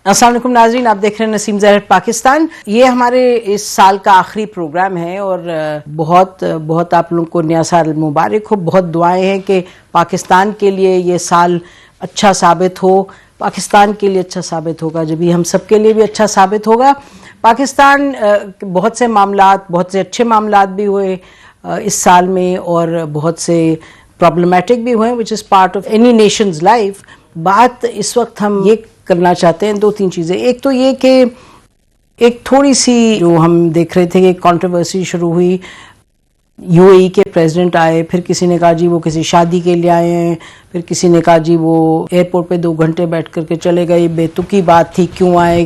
السلام علیکم ناظرین، آپ دیکھ رہے ہیں نسیم زہر پاکستان. یہ ہمارے اس سال کا آخری پروگرام ہے اور بہت آپ لوگوں کو نیا سال مبارک ہو. بہت دعائیں ہیں کہ پاکستان کے لیے یہ سال اچھا ثابت ہو. پاکستان کے لیے اچھا ثابت ہوگا جب ہم سب کے لیے بھی اچھا ثابت ہوگا. پاکستان بہت سے معاملات، بہت سے اچھے معاملات بھی ہوئے اس سال میں اور بہت سے پرابلمٹک بھی ہوئے which is part of any nation's life. بات اس وقت ہم یہ کرنا چاہتے ہیں دو تین چیزیں. ایک تو یہ کہ ایک تھوڑی سی جو ہم دیکھ رہے تھے کہ کانٹروورسی شروع ہوئی. یو اے ای کے پریزیڈنٹ آئے، پھر کسی نے کہا جی وہ کسی شادی کے لیے آئے ہیں، پھر کسی نے کہا جی وہ ایئرپورٹ پہ 2 گھنٹے بیٹھ کر کے چلے گئے، بے تکی بات تھی، کیوں آئے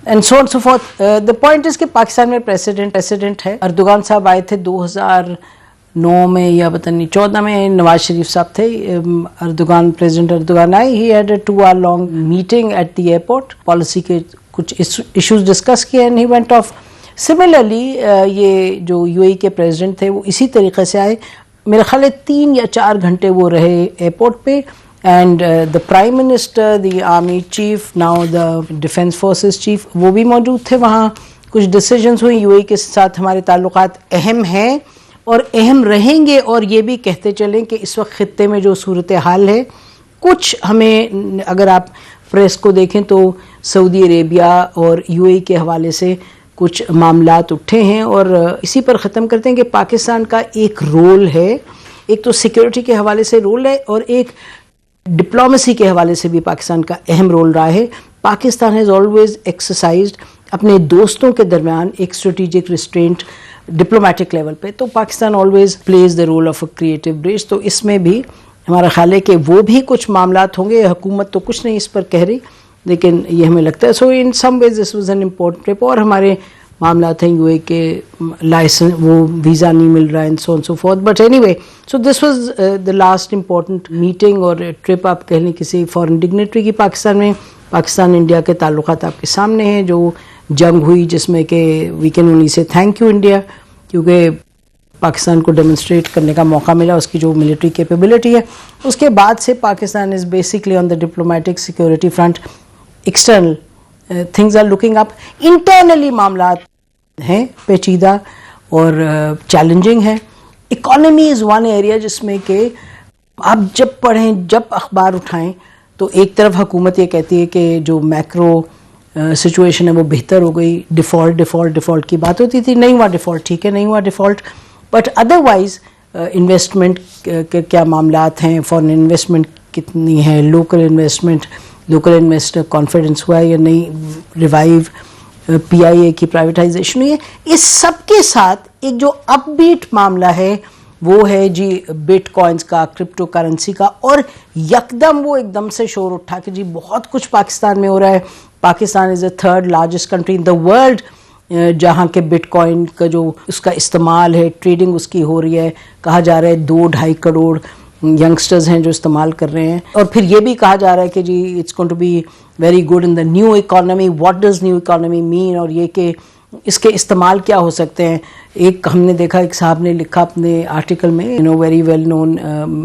and so on so fourth. The point is کہ پاکستان میں پریسیڈنٹ ہے. اردوغان صاحب آئے تھے 2009 میں یا پتہ نہیں 14 میں، نواز شریف صاحب تھے. پریزیڈنٹ اردوغان آئے. He had a 2 hour long meeting at the airport. Policy کے کچھ ایشوز ڈسکس کیے and he went off. Similarly یہ جو یو اے ای کے پریزیڈنٹ تھے وہ اسی طریقے سے آئے. میرے خیال ہے 3 یا 4 گھنٹے وہ رہے ایئرپورٹ پہ. And the prime minister, the army chief, now the defence forces chief, وہ بھی موجود تھے وہاں. کچھ ڈیسیجنز ہوئی. یو اے ای کے ساتھ ہمارے تعلقات اہم ہیں اور اہم رہیں گے. اور یہ بھی کہتے چلیں کہ اس وقت خطے میں جو صورتحال ہے، کچھ ہمیں اگر آپ پریس کو دیکھیں تو سعودی عربیہ اور یو اے ای کے حوالے سے کچھ معاملات اٹھے ہیں. اور اسی پر ختم کرتے ہیں کہ پاکستان کا ایک رول ہے. ایک تو سیکیورٹی کے حوالے سے رول ہے اور ایک ڈپلومیسی کے حوالے سے بھی پاکستان کا اہم رول رہا ہے. پاکستان ہیز آلویز ایکسرسائزڈ اپنے دوستوں کے درمیان ایک اسٹریٹجک ریسٹرینٹ ڈپلومیٹک لیول پہ. تو Pakistan always plays the role of a creative bridge. تو اس میں بھی ہمارا خیال ہے کہ وہ بھی کچھ معاملات ہوں گے. حکومت تو کچھ نہیں اس پر کہہ رہی لیکن یہ ہمیں لگتا ہے. So in some ways this was an important trip. اور ہمارے معاملات ہیں یو اے کے لائسنس، وہ ویزا نہیں مل رہا ہے so on so forth. But anyway so this was the last important meeting اور ٹرپ آپ کہہ لیں کسی فارن ڈگنیٹری کی پاکستان میں. پاکستان انڈیا کے تعلقات آپ کے سامنے ہیں. جو جنگ ہوئی جس میں کہ وی کین اونلی سے تھینک یو انڈیا، کیونکہ پاکستان کو ڈیمونسٹریٹ کرنے کا موقع ملا اس کی جو ملٹری کیپیبلٹی ہے. اس کے بعد سے Pakistan is basically on the diplomatic security front. External things are looking up. Internally معاملات ہیں پیچیدہ اور چیلنجنگ ہیں. اکانومی از ون ایریا جس میں کہ آپ جب پڑھیں، جب اخبار اٹھائیں تو ایک طرف حکومت یہ کہتی ہے کہ جو میکرو سچویشن ہے وہ بہتر ہو گئی. ڈیفالٹ کی بات ہوتی تھی. نہیں ہوا ڈیفالٹ، ٹھیک ہے نہیں ہوا ڈیفالٹ، بٹ ادروائز انویسٹمنٹ کے کیا معاملات ہیں، فارن انویسٹمنٹ کتنی ہے، لوکل انویسٹر کانفیڈنس ہوا ہے یا نہیں، ریوائیو پی آئی اے کی پرائیویٹائزیشن ہوئی ہے. اس سب کے ساتھ ایک جو اپ بیٹ معاملہ ہے وہ ہے جی بٹ کوائنز کا، کرپٹو کرنسی کا. اور یکدم وہ ایک دم سے شور اٹھا کہ جی بہت کچھ پاکستان میں ہو رہا ہے. پاکستان از اے 3rd largest country in the world جہاں کے بٹ کوائن کا جو اس کا استعمال ہے، ٹریڈنگ اس کی ہو رہی ہے. کہا جا رہا ہے 2-2.5 کروڑ ینگسٹرز ہیں جو استعمال کر رہے ہیں. اور پھر یہ بھی کہا جا رہا ہے کہ جی it's going to be very good in the new economy. What does new economy mean? اور یہ کہ اس کے استعمال کیا ہو سکتے ہیں. ایک ہم نے دیکھا ایک صاحب نے لکھا اپنے آرٹیکل میں، ویری ویل نون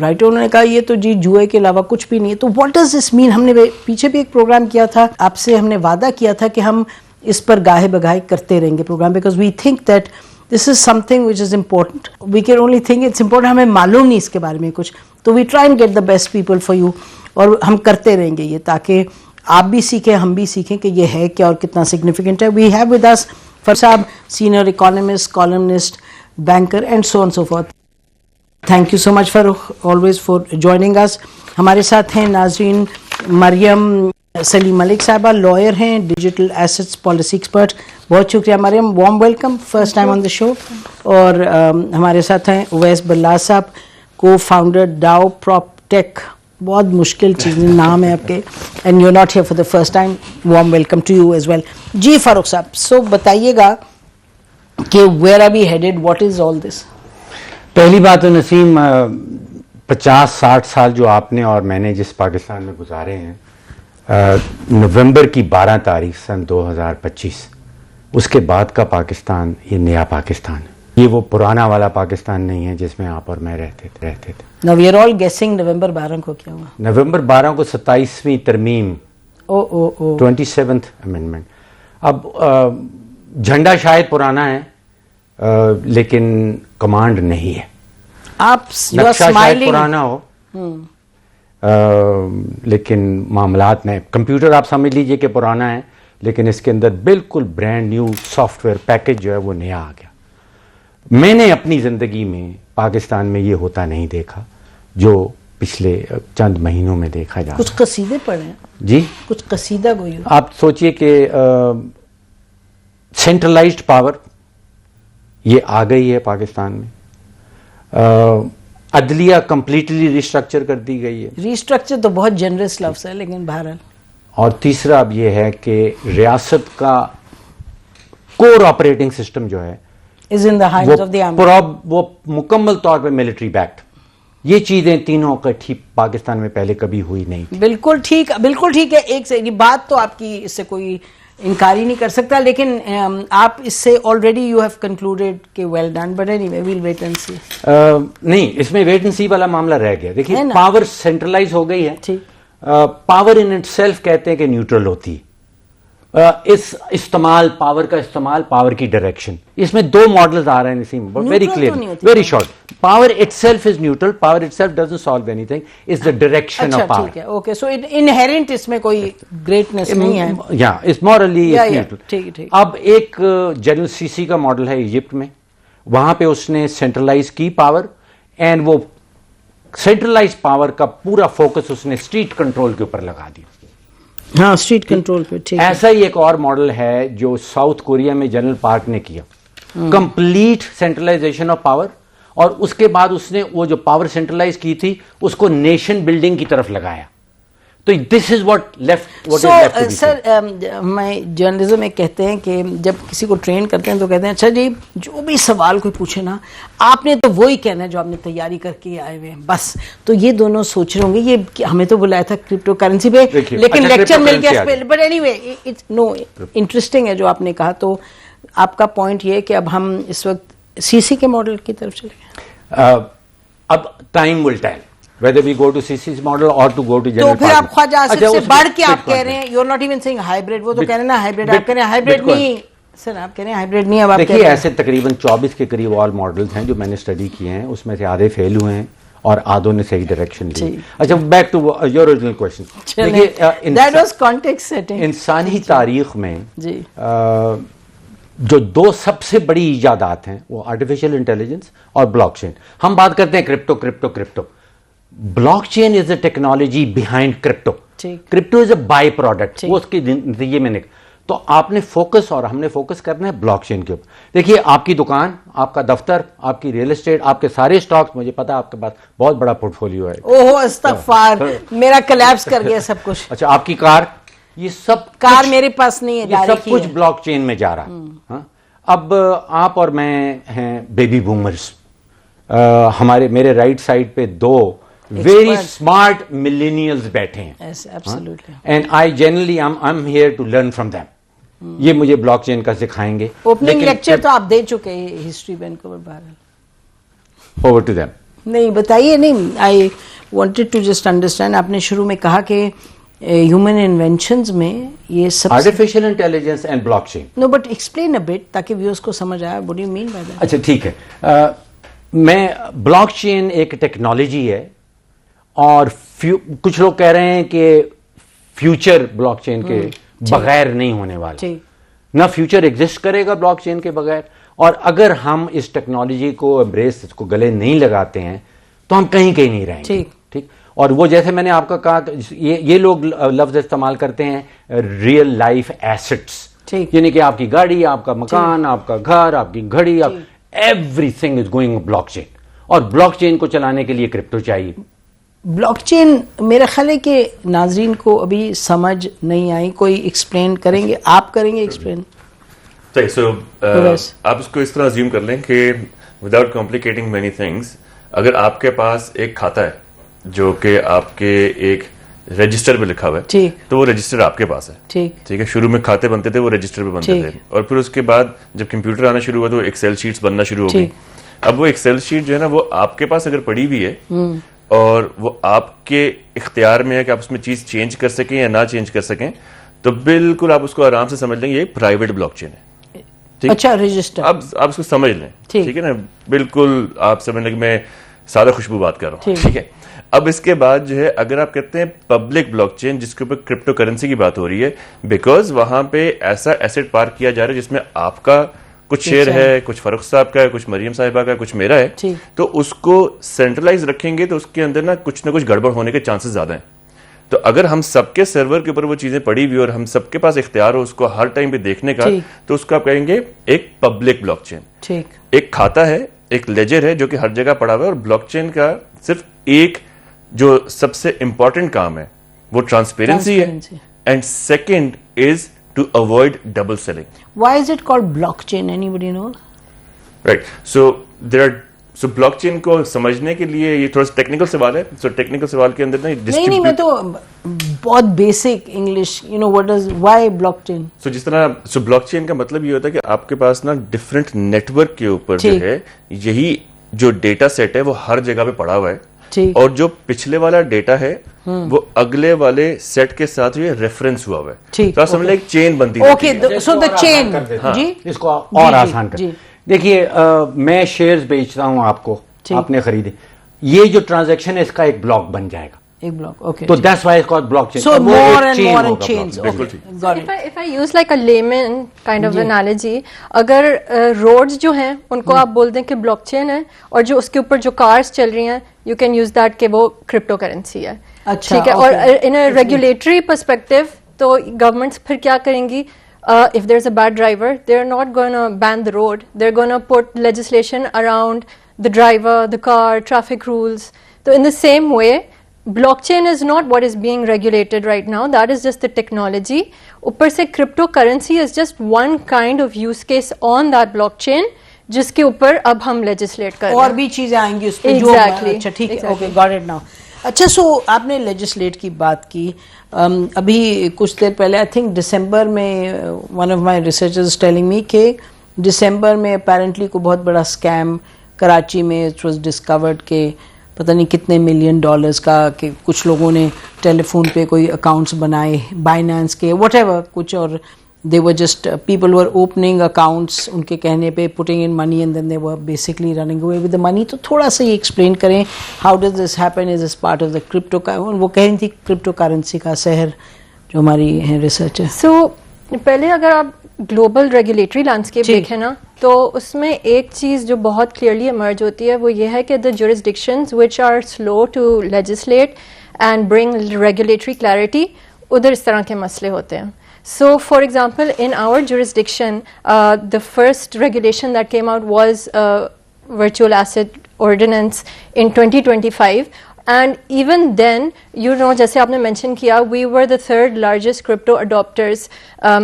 رائٹر، انہوں نے کہا یہ تو جی جوئے کے علاوہ کچھ بھی نہیں ہے. تو واٹ ڈز دس مین؟ ہم نے پیچھے بھی ایک پروگرام کیا تھا آپ سے، ہم نے وعدہ کیا تھا کہ ہم اس پر گاہے بگاہے کرتے رہیں گے program, because we think that this is something which is important. We can only think it's important. ہمیں معلوم نہیں اس کے بارے میں کچھ، تو we try and get the best people for you. اور ہم کرتے رہیں گے یہ تاکہ آپ بھی سیکھیں، ہم بھی سیکھیں کہ یہ ہے کیا اور کتنا سگنیفیکنٹ ہے. We have with Asfar صاحب، senior economist, columnist, banker and so on so forth. Thank you so much for always for joining us. ہمارے ساتھ ہیں ناظرین مریم سلیم ملک صاحبہ، لائر ہیں، ڈیجیٹل ایسٹس پالیسی ایکسپرٹ. بہت شکریہ Maryam, warm welcome, first time on the show. اور ہمارے ساتھ ہیں اویس بلال صاحب، کو فاؤنڈر ڈاؤ پراپ ٹیک. بہت مشکل چیز نام ہے آپ کے، and you not here for the first time. Warm welcome to you as well. جی فاروق صاحب، سو بتائیے گا کہ where are we headed, what is all this? پہلی بات تو نسیم، 50-60 سال جو آپ نے اور میں نے جس پاکستان میں گزارے ہیں، نومبر کی 12 تاریخ سن 2025 اس کے بعد کا پاکستان یہ نیا پاکستان ہے. یہ وہ پرانا والا پاکستان نہیں ہے جس میں آپ اور میں رہتے تھے. Now we are all guessing نومبر 12 کو کیا ہوا. نومبر 12 کو 27ویں ترمیم 27th amendment. اب جھنڈا شاید پرانا ہے لیکن کمانڈ نہیں ہے. آپ نقشہ شاید پرانا ہو لیکن معاملات میں کمپیوٹر آپ سمجھ لیجئے کہ پرانا ہے لیکن اس کے اندر بالکل brand new soft where package جو ہے وہ نیا آ گیا. میں نے اپنی زندگی میں پاکستان میں یہ ہوتا نہیں دیکھا جو پچھلے چند مہینوں میں دیکھا جا رہا. کچھ قصیدے پڑھے ہیں جی, کچھ قصیدہ گوئی. آپ سوچئے کہ سینٹرلائزڈ پاور یہ آ گئی ہے پاکستان میں. عدلیہ کمپلیٹلی ریسٹرکچر کر دی گئی ہے. ریسٹرکچر تو بہت جنرس لفظ ہے لیکن بہرحال. اور تیسرا اب یہ ہے کہ ریاست کا کور آپریٹنگ سسٹم جو ہے وہ مکمل طور پہ ملٹری بیکڈ. یہ چیزیں تینوں اکٹھی پاکستان میں پہلے کبھی ہوئی نہیں تھی. بالکل ٹھیک ہے. ایک سے بات تو آپ کی اس سے کوئی انکار ہی نہیں کر سکتا لیکن آپ اس سے آلریڈی یو ہیو کنکلوڈیڈ کہ well done but anyway well wait and see. نہیں, اس میں ویٹ اینڈ سی والا معاملہ رہ گیا. دیکھیے پاور سینٹرلائز ہو گئی ہے. پاور ان اٹ سیلف کہتے ہیں کہ نیوٹرل ہوتی ہے. اس پاور کا استعمال پاور کی ڈائریکشن, اس میں دو ماڈلز آ رہے ہیں Naseem, very clear, very short. Power itself is neutral, power itself doesn't solve anything, is the direction of power. Okay, so inherent اس میں کوئی گریٹنس نہیں ہے. یا اس مورلی نیوٹرل. اب ایک جنرل سیسی کا ماڈل ہے ایجپٹ میں, وہاں پہ اس نے سینٹرلائز کی پاور اینڈ وہ سینٹرلائز پاور کا پورا فوکس اس نے اسٹریٹ کنٹرول کے اوپر لگا دیا. ہاں, اسٹریٹ کنٹرول پہ. ایسا ہی ایک اور ماڈل ہے جو ساؤتھ کوریا میں جنرل پارک نے کیا, کمپلیٹ سینٹرلائزیشن آف پاور, اور اس کے بعد اس نے وہ جو پاور سینٹرلائز کی تھی اس کو نیشن بلڈنگ کی طرف لگایا. تو دس از واٹ لیفٹ. سر, میں جرنلزم میں کہتے ہیں کہ جب کسی کو ٹرین کرتے ہیں تو کہتے ہیں اچھا جی جو بھی سوال کوئی پوچھے نا آپ نے تو وہی کہنا ہے جو آپ نے تیاری کر کے آئے ہوئے ہیں بس. تو یہ دونوں سوچ رہے ہوں گے یہ ہمیں تو بلایا تھا کرپٹو کرنسی پہ لیکن لیکچر مل گیا. But anyway no, interesting ہے جو آپ نے کہا. تو آپ کا پوائنٹ یہ ہے کہ اب ہم اس وقت سی سی کے ماڈل کی طرف چلے گئے. اب time will tell whether we go to CC's model or to go to general. تو پھر آپ خواجہ آصف سے بڑھ کے آپ کہہ رہے ہیں you're not even saying hybrid. وہ تو کہہ رہے ہیں نا hybrid, آپ کہہ رہے ہیں hybrid نہیں. سر آپ کہہ رہے ہیں hybrid نہیں. اب آپ دیکھیے ایسے تقریباً 24 کے قریب آل ماڈلز ہیں جو میں نے اسٹڈی کیے ہیں, اس میں سے آدھے فیل ہوئے ہیں اور آدھوں نے صحیح ڈائریکشن لی. اچھا, back to your original question. دیکھیے that was context setting. انسانی تاریخ میں جو دو سب سے بڑی ایجادات ہیں وہ آرٹیفیشیل انٹیلیجنس اور بلاک چین. ہم بات کرتے ہیں crypto. Blockchain is a technology behind crypto. Crypto is a byproduct, وہ اس کے نتیجے میں تو آپ نے فوکس اور ہم نے فوکس کرنا ہے بلاک چین کے اوپر. دیکھیے آپ کی دکان, آپ کا دفتر, آپ کی ریئل اسٹیٹ, آپ کے سارے اسٹاکس, مجھے پتا آپ کے پاس بہت بڑا پورٹ فولیو ہے. اوہ استغفار, میرا کلیپس کر گیا سب کچھ. اچھا, آپ کی کار, یہ سب کار میرے پاس نہیں ہے, یہ سب کچھ بلاک چین میں جا رہا ہے. اب آپ اور میں ہیں بیبی بومرز, میرے رائٹ سائڈ پہ دو ویری اسمارٹ ملینیلز بیٹھے ہیں and I generally I'm here to learn from them. یہ مجھے بلاک چین کا سکھائیں گے. اوپننگ لیکچر تو آپ دے چکے ہیں ہسٹری وینکوور بہرحال. Over to them. نہیں بتائیے. نہیں, I wanted to just understand. آپ نے شروع میں کہا کہ ہیومن انوینشنز میں یہ سب artificial intelligence and blockchain. No but explain a bit تاکہ ویورز کو سمجھ آئے. What do you mean by that? اچھا ٹھیک ہے, میں بلاک چین ایک ٹیکنالوجی ہے اور کچھ لوگ کہہ رہے ہیں کہ فیوچر بلاک چین کے بغیر نہیں ہونے والا. نہ فیوچر ایگزسٹ کرے گا بلاک چین کے بغیر, اور اگر ہم اس ٹیکنالوجی کو امبریس, اس کو گلے نہیں لگاتے ہیں تو ہم کہیں نہیں رہیں گے. ٹھیک. اور وہ جیسے میں نے آپ کا کہا, یہ لوگ لفظ استعمال کرتے ہیں ریئل لائف ایسٹس, یعنی کہ آپ کی گاڑی, آپ کا مکان, آپ کا گھر, آپ کی گھڑی, everything is going blockchain. اور بلاک چین کو چلانے کے لیے کرپٹو چاہیے. بلاک چین میرا خیال ہے کہ ناظرین کو ابھی سمجھ نہیں آئی. کوئی ایکسپلین کریں گے؟ آپ کریں گے ایکسپلین؟ سو آپ اس کو اس طرح ازیوم کر لیں کہ وداؤٹ کمپلیکیٹنگ مینی تھنگس, اگر آپ کے پاس ایک کھاتا ہے جو کہ آپ کے ایک رجسٹر پہ لکھا ہوا ہے, تو وہ رجسٹر آپ کے پاس ہے. ٹھیک ہے, شروع میں کھاتے بنتے تھے وہ رجسٹر پہ بنتے تھے, اور پھر اس کے بعد جب کمپیوٹر آنا شروع ہوا تو ایکسل شیٹس بننا شروع ہو گئی. اب وہ ایکسل شیٹ جو ہے نا وہ آپ کے پاس اگر پڑی ہوئی ہے اور وہ آپ کے اختیار میں ہے کہ آپ اس میں چیز چینج کر سکیں یا نہ چینج کر سکیں, تو بالکل آپ اس کو آرام سے سمجھ لیں یہ ایک پرائیویٹ بلاک چین ہے. اچھا رجسٹر, آپ اس کو سمجھ لیں, ٹھیک ہے نا, بالکل آپ سمجھ لیں کہ میں سادہ خوشبو بات کر رہا ہوں, ٹھیک ہے. اب اس کے بعد جو ہے اگر آپ کہتے ہیں پبلک بلاک چین جس کے اوپر کرپٹو کرنسی کی بات ہو رہی ہے, بیکاز وہاں پہ ایسا ایسٹ پارک کیا جا رہا ہے جس میں آپ کا کچھ شیئر ہے, کچھ فروخت صاحب کا ہے, کچھ مریم صاحبہ کا ہے, کچھ میرا ہے, تو اس کو سینٹرلائز رکھیں گے تو اس کے اندر نا کچھ گڑبڑ ہونے کے چانسز زیادہ ہیں. تو اگر ہم سب کے سرور کے اوپر وہ چیزیں پڑی ہوئی اور ہم سب کے پاس اختیار ہو اس کو ہر ٹائم پہ دیکھنے کا, تو اس کو آپ کہیں گے ایک پبلک بلاک چین. ایک کھاتا ہے, ایک لیجر ہے جو کہ ہر جگہ پڑا ہوا ہے, اور بلاک چین کا صرف ایک جو سب سے امپورٹنٹ کام ہے وہ ٹرانسپیرنسی ہے, and second is to avoid double selling. Why is it called blockchain? Anybody know? Right. So blockchain کو سمجھنے کے لیے یہ تھوڑا سا ٹیکنیکل سوال ہے. سو ٹیکنیکل سوال کے اندر نہیں میں تو بہت بیسک انگلش, why blockchain? سو جس طرح بلاک چین کا مطلب یہ ہوتا ہے کہ آپ کے پاس نا ڈفرینٹ نیٹ ورک کے اوپر جو ہے یہی جو ڈیٹا سیٹ ہے وہ ہر جگہ پہ پڑا ہوا ہے, اور جو پچھلے والا ڈیٹا ہے وہ اگلے والے سیٹ کے ساتھ ریفرنس ہوا ہوا ہے, تو آپ سمجھ لیں ایک چین بنتی ہے. اوکے, سو دا چین, جی اس کو اور آسان کر. دیکھیے میں شیئرز بیچتا ہوں آپ کو, آپ نے خریدے, یہ جو ٹرانزیکشن ہے اس کا ایک بلاک بن جائے گا, ایک بلاک. اوکے, تو that's why it's called blockchain. So more and more chains. Okay, got it. If I use like a layman kind of analogy, اگر roads جو ہیں ان کو آپ بول دیں کہ بلاک چین ہے, اور جو اس کے اوپر جو cars چل رہی ہیں you can use that کہ وہ کرپٹو کرنسی ہے. ٹھیک ہے, اور in a regulatory perspective تو governments پھر کیا کریں گی, if there's a bad driver they're not going to ban the road, they're going to put legislation around the driver, the car, traffic rules. So in the same way blockchain is not what is being regulated right now, that is just the technology. اوپر سے cryptocurrency is just one kind of use case on that blockchain جس کے اوپر اب ہم legislate کر رہے ہیں, اور بھی چیزیں آئیں گی اس پہ. اچھا ٹھیک ہے, اوکے, got it now. اچھا, سو آپ نے لیجسلیٹ کی بات کی, ابھی کچھ دیر پہلے آئی تھنک دسمبر میں one of my researchers telling me کہ دسمبر میں اپیرنٹلی کو بہت بڑا اسکیم کراچی میں اٹ واز ڈسکورڈ کہ پتہ نہیں کتنے $ملین کا, کہ کچھ لوگوں نے ٹیلی فون پہ کوئی اکاؤنٹس بنائے بائنانس کے وٹ ایور کچھ, اور they were just people were opening accounts ان کے کہنے پہ, putting in money and then they were basically running away with the money. تو تھوڑا سا یہ ایکسپلین کریں, how does this happen, is this part of the crypto, وہ کہہ رہی تھی کرپٹو کرنسی کا سحر جو ہماری ہے ریسرچ ہے. سو پہلے اگر آپ گلوبل ریگولیٹری لینڈسکیپ دیکھیں نا تو اس میں ایک چیز جو بہت کلیئرلی ایمرج ہوتی ہے وہ یہ ہے کہ the jurisdictions which are slow to legislate and bring regulatory clarity, ادھر اس طرح کے مسئلے ہوتے ہیں. So, for example, in our jurisdiction, the first regulation that came out was virtual asset ordinance in 2025. And even then, jaise aapne mention kiya, we were the third largest crypto adopters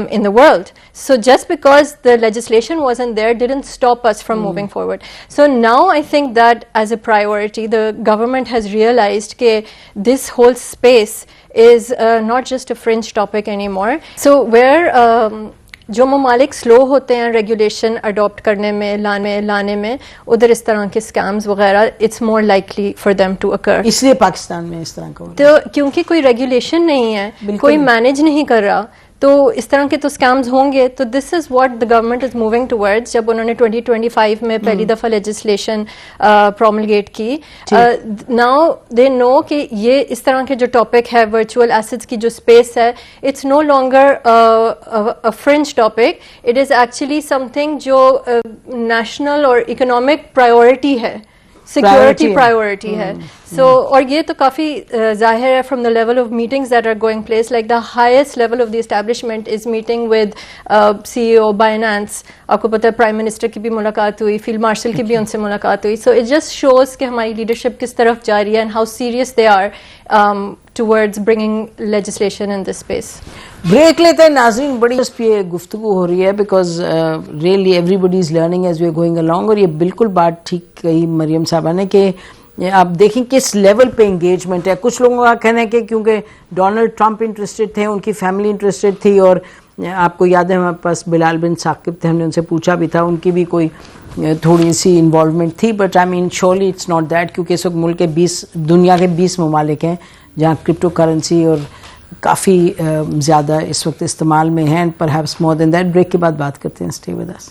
in the world. So just because the legislation wasn't there didn't stop us from moving forward. So now I think that as a priority, the government has realized that this whole space is not just a fringe topic anymore. So where جو ممالک سلو ہوتے ہیں regulation adapt کرنے میں لانے میں, ادھر اس طرح کے اسکیمز وغیرہ it's more likely for them to occur. اس لیے پاکستان میں اس طرح کا تو کیونکہ کوئی ریگولیشن نہیں ہے, کوئی مینیج نہیں کر رہا, تو اس طرح کے تو اسکیمز ہوں گے. تو this is what the government is moving towards. جب انہوں نے 2025 میں پہلی دفعہ لیجسلیشن پروملگیٹ کی, ناؤ دے نو کہ یہ اس طرح کے جو ٹاپک ہے ورچوئل ایسیٹس کی جو اسپیس ہے, it's no longer fringe topic, it is actually something جو نیشنل اور اکنامک پرائیورٹی ہے, سیکورٹی پرائیورٹی ہے. سو اور یہ تو کافی ظاہر ہے from the level of meetings that are going place, like the highest level of the establishment is meeting with CEO Binance. آپ کو پتہ ہے پرائم منسٹر کی بھی ملاقات ہوئی, فیلڈ مارشل کی بھی ان سے ملاقات ہوئی. سو اٹ جسٹ شوز کہ ہماری لیڈرشپ کس طرف جا رہی ہے and how serious they are towards bringing legislation in this space. Break لیتے ہیں ناظرین, بڑی اس پہ گفتگو ہو رہی ہے because really everybody is learning as we are going along. اور یہ بالکل بات ٹھیک کہی مریم صاحبہ نے کہ آپ دیکھیں کس لیول پہ انگیجمنٹ ہے. کچھ لوگوں کا کہنا ہے کہ کیونکہ ڈونلڈ ٹرمپ انٹرسٹڈ تھے, ان کی فیملی انٹرسٹڈ تھی, اور آپ کو یاد ہے ہمارے پاس بلال بن ثاقب تھے, ہم نے ان سے پوچھا بھی تھا, ان کی بھی کوئی تھوڑی سی انوالومنٹ تھی, but I mean surely it's not that, کیونکہ اس وقت ملک کے دنیا کے 20 ممالک ہیں جہاں کرپٹو کرنسی اور کافی زیادہ اس وقت استعمال میں ہیں, perhaps more than that. Break کے بعد بات کرتے ہیں. Stay with us.